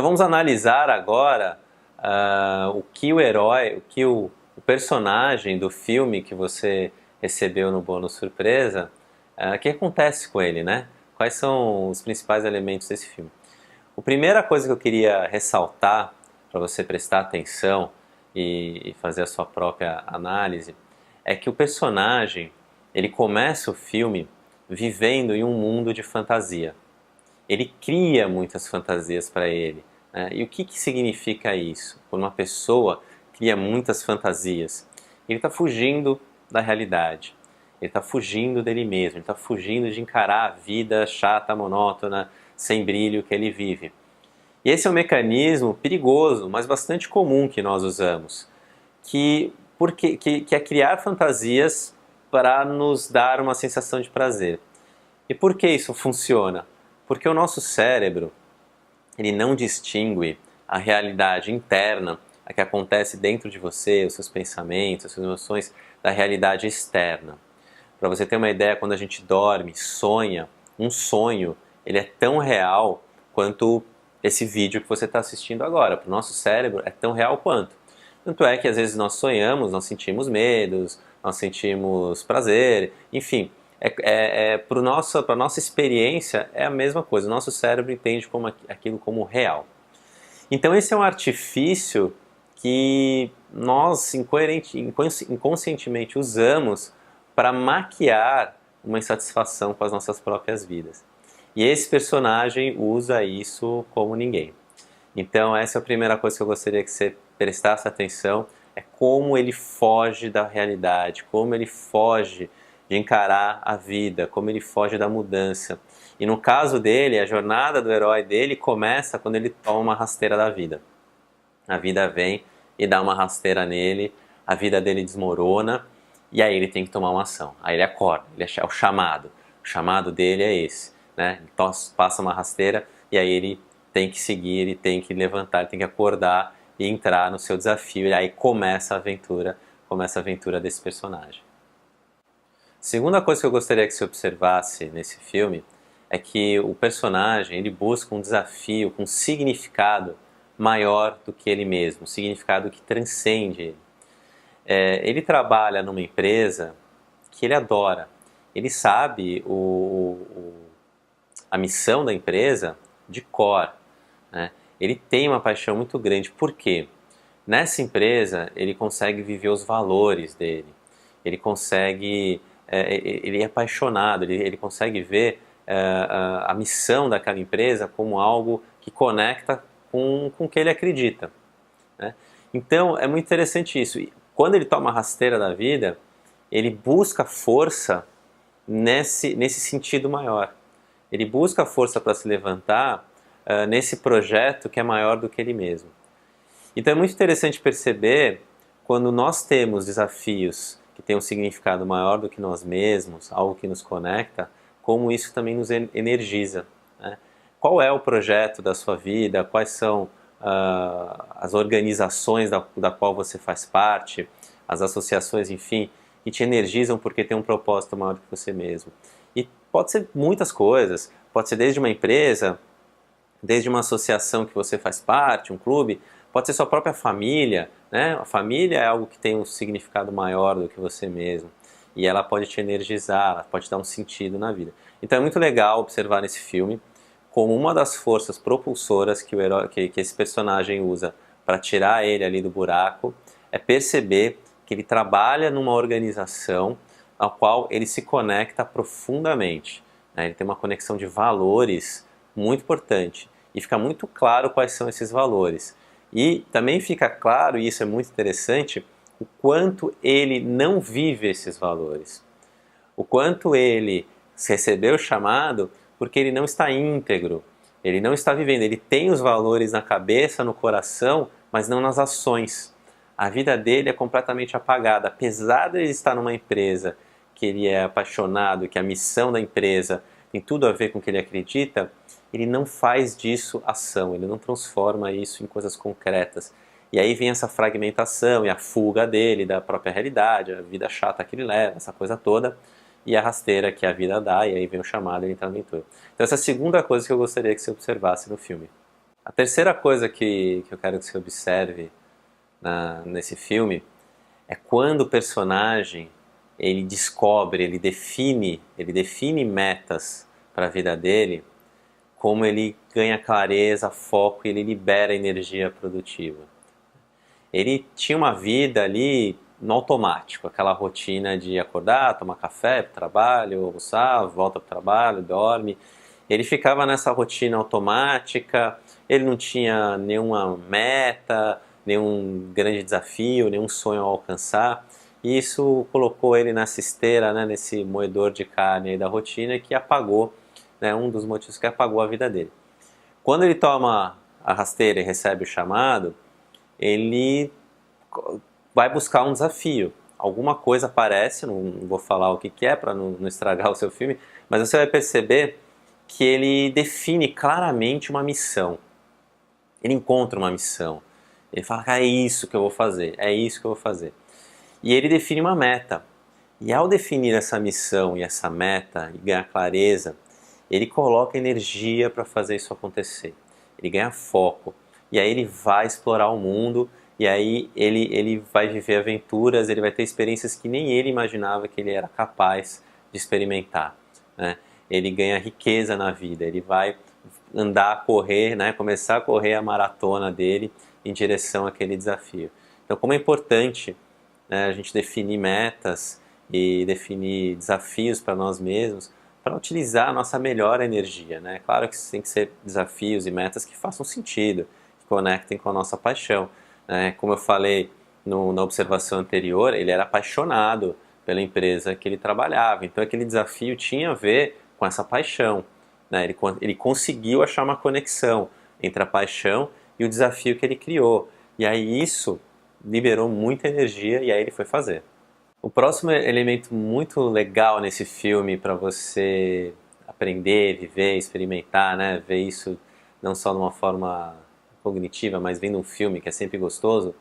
Então vamos analisar agora o que o herói, o personagem do filme que você recebeu no bônus surpresa, o que acontece com ele, né? Quais são os principais elementos desse filme? A primeira coisa que eu queria ressaltar, para você prestar atenção e fazer a sua própria análise, é que o personagem, ele começa o filme vivendo em um mundo de fantasia. Ele cria muitas fantasias para ele, né? E o que significa isso? Quando uma pessoa cria muitas fantasias, ele está fugindo da realidade, ele está fugindo dele mesmo, ele está fugindo de encarar a vida chata, monótona, sem brilho que ele vive. E esse é um mecanismo perigoso, mas bastante comum que nós usamos, que é criar fantasias para nos dar uma sensação de prazer. E por que isso funciona? Porque o nosso cérebro, ele não distingue a realidade interna, a que acontece dentro de você, os seus pensamentos, as suas emoções, da realidade externa. Para você ter uma ideia, quando a gente dorme, sonha, um sonho, ele é tão real quanto esse vídeo que você está assistindo agora. Para o nosso cérebro é tão real quanto. Tanto é que às vezes nós sonhamos, nós sentimos medos, nós sentimos prazer, enfim. Para a nossa experiência é a mesma coisa, o nosso cérebro entende aquilo como real. Então esse é um artifício que nós inconscientemente usamos para maquiar uma insatisfação com as nossas próprias vidas. E esse personagem usa isso como ninguém. Então essa é a primeira coisa que eu gostaria que você prestasse atenção, é como ele foge da realidade, como ele foge de encarar a vida, como ele foge da mudança. E no caso dele, a jornada do herói dele começa quando ele toma uma rasteira da vida. A vida vem e dá uma rasteira nele, a vida dele desmorona, e aí ele tem que tomar uma ação. Aí ele acorda, é o chamado. O chamado dele é esse, né? Então passa uma rasteira e aí ele tem que seguir, ele tem que levantar, ele tem que acordar e entrar no seu desafio. E aí começa a aventura desse personagem. Segunda coisa que eu gostaria que você observasse nesse filme é que o personagem ele busca um desafio com um significado maior do que ele mesmo, um significado que transcende ele. Ele trabalha numa empresa que ele adora, ele sabe a missão da empresa de cor, né? Ele tem uma paixão muito grande, por quê? Nessa empresa ele consegue viver os valores dele, ele consegue... ele é apaixonado, ele consegue ver a missão daquela empresa como algo que conecta com o que ele acredita, né? Então é muito interessante isso. Quando ele toma a rasteira da vida, ele busca força nesse sentido maior. Ele busca força para se levantar nesse projeto que é maior do que ele mesmo. Então é muito interessante perceber quando nós temos desafios que têm um significado maior do que nós mesmos, algo que nos conecta, como isso também nos energiza, né? Qual é o projeto da sua vida? Quais são as organizações da qual você faz parte, as associações, enfim, que te energizam porque tem um propósito maior do que você mesmo. E pode ser muitas coisas, pode ser desde uma empresa, desde uma associação que você faz parte, um clube, pode ser sua própria família, né? A família é algo que tem um significado maior do que você mesmo. E ela pode te energizar, ela pode dar um sentido na vida. Então é muito legal observar nesse filme como uma das forças propulsoras que esse personagem usa para tirar ele ali do buraco é perceber que ele trabalha numa organização a qual ele se conecta profundamente, né? Ele tem uma conexão de valores muito importante e fica muito claro quais são esses valores. E também fica claro, e isso é muito interessante, o quanto ele não vive esses valores. O quanto ele recebeu o chamado porque ele não está íntegro, ele não está vivendo, ele tem os valores na cabeça, no coração, mas não nas ações. A vida dele é completamente apagada. Apesar de ele estar numa empresa que ele é apaixonado, que a missão da empresa tem tudo a ver com o que ele acredita, ele não faz disso ação, ele não transforma isso em coisas concretas. E aí vem essa fragmentação e a fuga dele da própria realidade, a vida chata que ele leva, essa coisa toda, e a rasteira que a vida dá, e aí vem o chamado e ele entra na aventura. Então essa é a segunda coisa que eu gostaria que você observasse no filme. A terceira coisa que eu quero que você observe nesse filme é quando o personagem ele descobre, ele define metas para a vida dele, como ele ganha clareza, foco e ele libera energia produtiva. Ele tinha uma vida ali no automático, aquela rotina de acordar, tomar café para o trabalho, almoçar, volta para o trabalho, dorme. Ele ficava nessa rotina automática, ele não tinha nenhuma meta, nenhum grande desafio, nenhum sonho a alcançar. E isso colocou ele nessa esteira, né, nesse moedor de carne aí da rotina que apagou, né, um dos motivos que apagou a vida dele. Quando ele toma a rasteira e recebe o chamado, ele vai buscar um desafio. Alguma coisa aparece, não vou falar o que é para não estragar o seu filme, mas você vai perceber que ele define claramente uma missão. Ele encontra uma missão. Ele fala, é isso que eu vou fazer, é isso que eu vou fazer. E ele define uma meta. E ao definir essa missão e essa meta e ganhar clareza, ele coloca energia para fazer isso acontecer. Ele ganha foco. E aí ele vai explorar o mundo, e aí ele vai viver aventuras, ele vai ter experiências que nem ele imaginava que ele era capaz de experimentar, né? Ele ganha riqueza na vida, ele vai andar, correr, né? Começar a correr a maratona dele em direção àquele desafio. Então, como é importante, né, a gente definir metas e definir desafios para nós mesmos, para utilizar a nossa melhor energia, né? Claro que tem que ser desafios e metas que façam sentido, que conectem com a nossa paixão, né? Como eu falei na observação anterior, ele era apaixonado pela empresa que ele trabalhava, então aquele desafio tinha a ver com essa paixão, né? Ele conseguiu achar uma conexão entre a paixão e o desafio que ele criou, e aí isso liberou muita energia e aí ele foi fazer. O próximo elemento muito legal nesse filme para você aprender, viver, experimentar, né? Ver isso não só de uma forma cognitiva, mas vendo um filme que é sempre gostoso,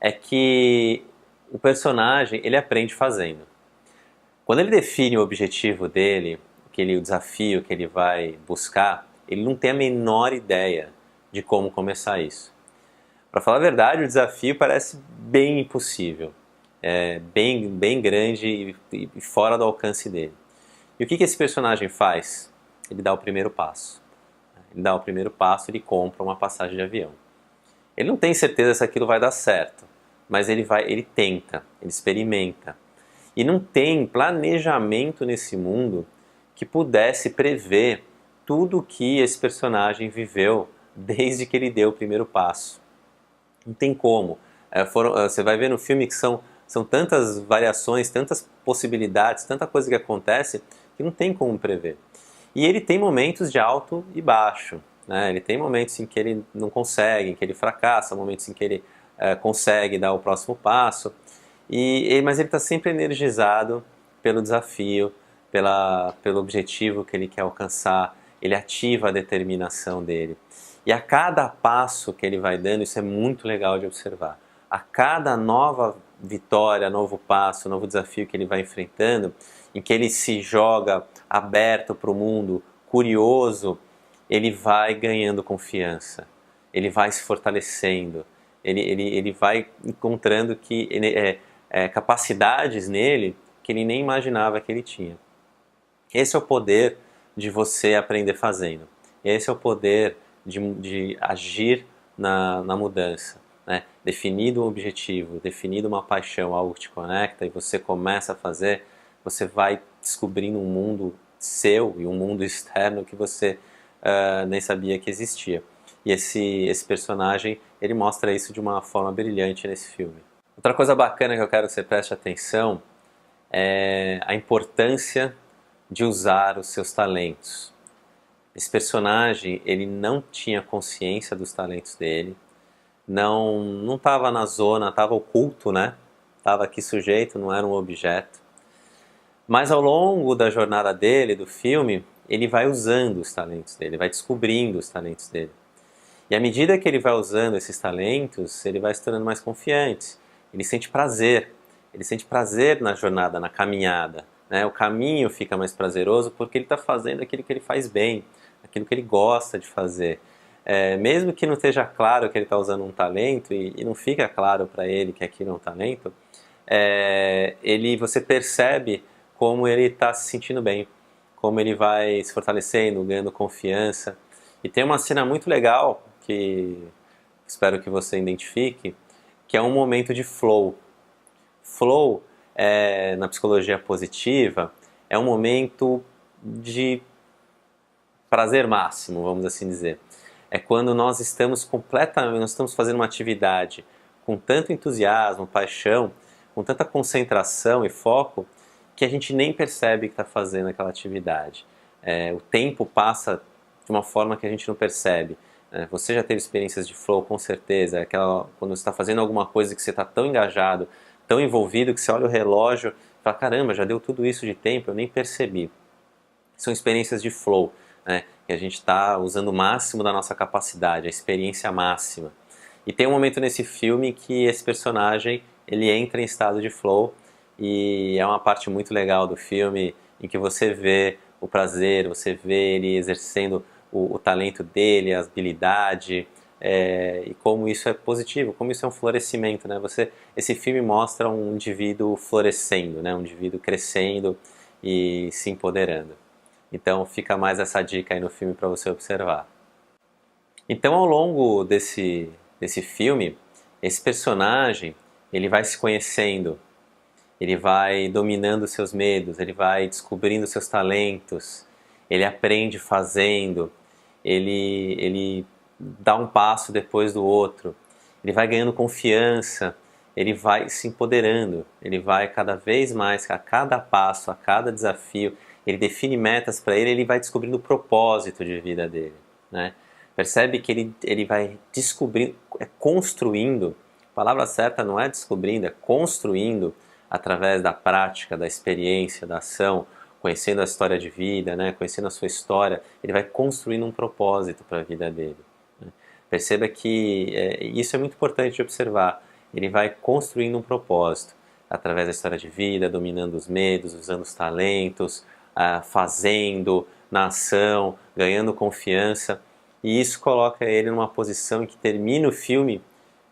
é que o personagem ele aprende fazendo. Quando ele define o objetivo dele, o desafio que ele vai buscar, ele não tem a menor ideia de como começar isso. Para falar a verdade, o desafio parece bem impossível, bem grande e fora do alcance dele. E o que esse personagem faz? Ele dá o primeiro passo. Ele dá o primeiro passo, ele compra uma passagem de avião. Ele não tem certeza se aquilo vai dar certo, mas ele tenta, ele experimenta. E não tem planejamento nesse mundo que pudesse prever tudo o que esse personagem viveu desde que ele deu o primeiro passo. Não tem como. Você vai ver no filme que são tantas variações, tantas possibilidades, tanta coisa que acontece que não tem como prever. E ele tem momentos de alto e baixo, né? Ele tem momentos em que ele não consegue, em que ele fracassa, momentos em que ele consegue dar o próximo passo. Mas ele está sempre energizado pelo desafio, pelo objetivo que ele quer alcançar. Ele ativa a determinação dele. E a cada passo que ele vai dando, isso é muito legal de observar. A cada nova vitória, novo passo, novo desafio que ele vai enfrentando, em que ele se joga aberto para o mundo, curioso, ele vai ganhando confiança, ele vai se fortalecendo, ele vai encontrando capacidades nele que ele nem imaginava que ele tinha. Esse é o poder de você aprender fazendo. Esse é o poder de agir na mudança, né? Definido um objetivo, definido uma paixão, algo que te conecta e você começa a fazer, você vai descobrindo um mundo seu e um mundo externo que você nem sabia que existia. E esse personagem, ele mostra isso de uma forma brilhante nesse filme. Outra coisa bacana que eu quero que você preste atenção é a importância de usar os seus talentos. Esse personagem, ele não tinha consciência dos talentos dele, não estava na zona, estava oculto, né? Estava aqui sujeito, não era um objeto. Mas ao longo da jornada dele, do filme, ele vai usando os talentos dele, vai descobrindo os talentos dele. E à medida que ele vai usando esses talentos, ele vai se tornando mais confiante. Ele sente prazer na jornada, na caminhada, né? O caminho fica mais prazeroso porque ele está fazendo aquilo que ele faz bem, aquilo que ele gosta de fazer. mesmo que não esteja claro que ele está usando um talento e não fica claro para ele que aquilo é um talento, você percebe como ele está se sentindo bem, como ele vai se fortalecendo, ganhando confiança. E tem uma cena muito legal que espero que você identifique, que é um momento de flow. Flow, na psicologia positiva, é um momento de prazer máximo, vamos assim dizer. É quando nós estamos fazendo uma atividade com tanto entusiasmo, paixão, com tanta concentração e foco, que a gente nem percebe que está fazendo aquela atividade. O tempo passa de uma forma que a gente não percebe. Você já teve experiências de flow, com certeza, quando você está fazendo alguma coisa que você está tão engajado, tão envolvido, que você olha o relógio e fala, caramba, já deu tudo isso de tempo, eu nem percebi. São experiências de flow, que a gente está usando o máximo da nossa capacidade, a experiência máxima. E tem um momento nesse filme que esse personagem ele entra em estado de flow, e é uma parte muito legal do filme em que você vê o prazer, você vê ele exercendo o talento dele, a habilidade, e como isso é positivo, como isso é um florescimento. Esse filme mostra um indivíduo florescendo, um indivíduo crescendo e se empoderando. Então fica mais essa dica aí no filme para você observar. Então ao longo desse filme, esse personagem ele vai se conhecendo, ele vai dominando seus medos, ele vai descobrindo seus talentos, ele aprende fazendo, ele dá um passo depois do outro, ele vai ganhando confiança, ele vai se empoderando, ele vai cada vez mais, a cada passo, a cada desafio, ele define metas para ele vai descobrindo o propósito de vida dele. Percebe que ele vai descobrindo, construindo, a palavra certa não é descobrindo, é construindo, através da prática, da experiência, da ação, conhecendo a história de vida, conhecendo a sua história, ele vai construindo um propósito para a vida dele. Perceba que isso é muito importante de observar. Ele vai construindo um propósito através da história de vida, dominando os medos, usando os talentos, fazendo na ação, ganhando confiança. E isso coloca ele numa posição em que termina o filme,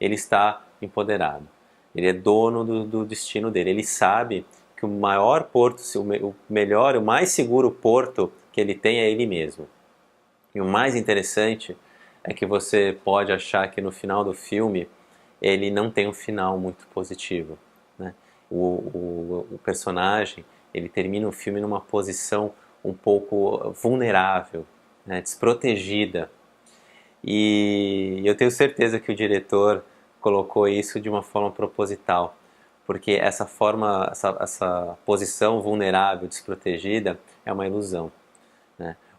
ele está empoderado. Ele é dono do destino dele. Ele sabe que o maior porto, o melhor, o mais seguro porto que ele tem é ele mesmo. E o mais interessante é que você pode achar que no final do filme ele não tem um final muito positivo. O personagem ele termina o filme numa posição um pouco vulnerável, desprotegida. E eu tenho certeza que o diretor colocou isso de uma forma proposital, porque essa posição vulnerável, desprotegida, é uma ilusão.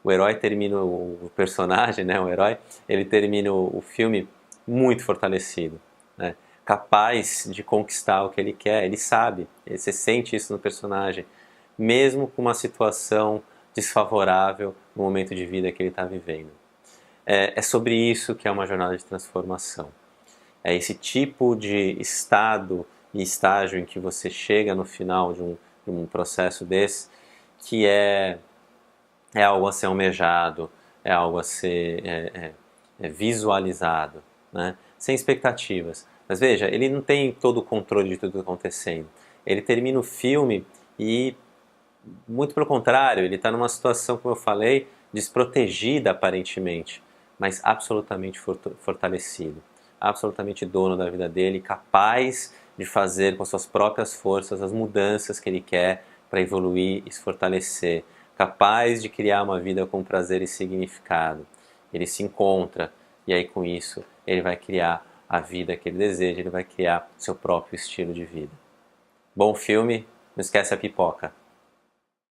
O herói termina, o personagem, o herói, ele termina o filme muito fortalecido, capaz de conquistar o que ele quer, ele sabe, você sente isso no personagem, mesmo com uma situação desfavorável no momento de vida que ele está vivendo. É sobre isso que é uma jornada de transformação. É esse tipo de estado e estágio em que você chega no final de um processo desse, que é algo a ser almejado, é algo a ser visualizado, sem expectativas. Mas veja, ele não tem todo o controle de tudo acontecendo. Ele termina o filme e, muito pelo contrário, ele está numa situação, como eu falei, desprotegida aparentemente, mas absolutamente fortalecido, absolutamente dono da vida dele, capaz de fazer com suas próprias forças as mudanças que ele quer para evoluir e se fortalecer, capaz de criar uma vida com prazer e significado. Ele se encontra e aí com isso ele vai criar a vida que ele deseja, ele vai criar seu próprio estilo de vida. Bom filme, não esquece a pipoca.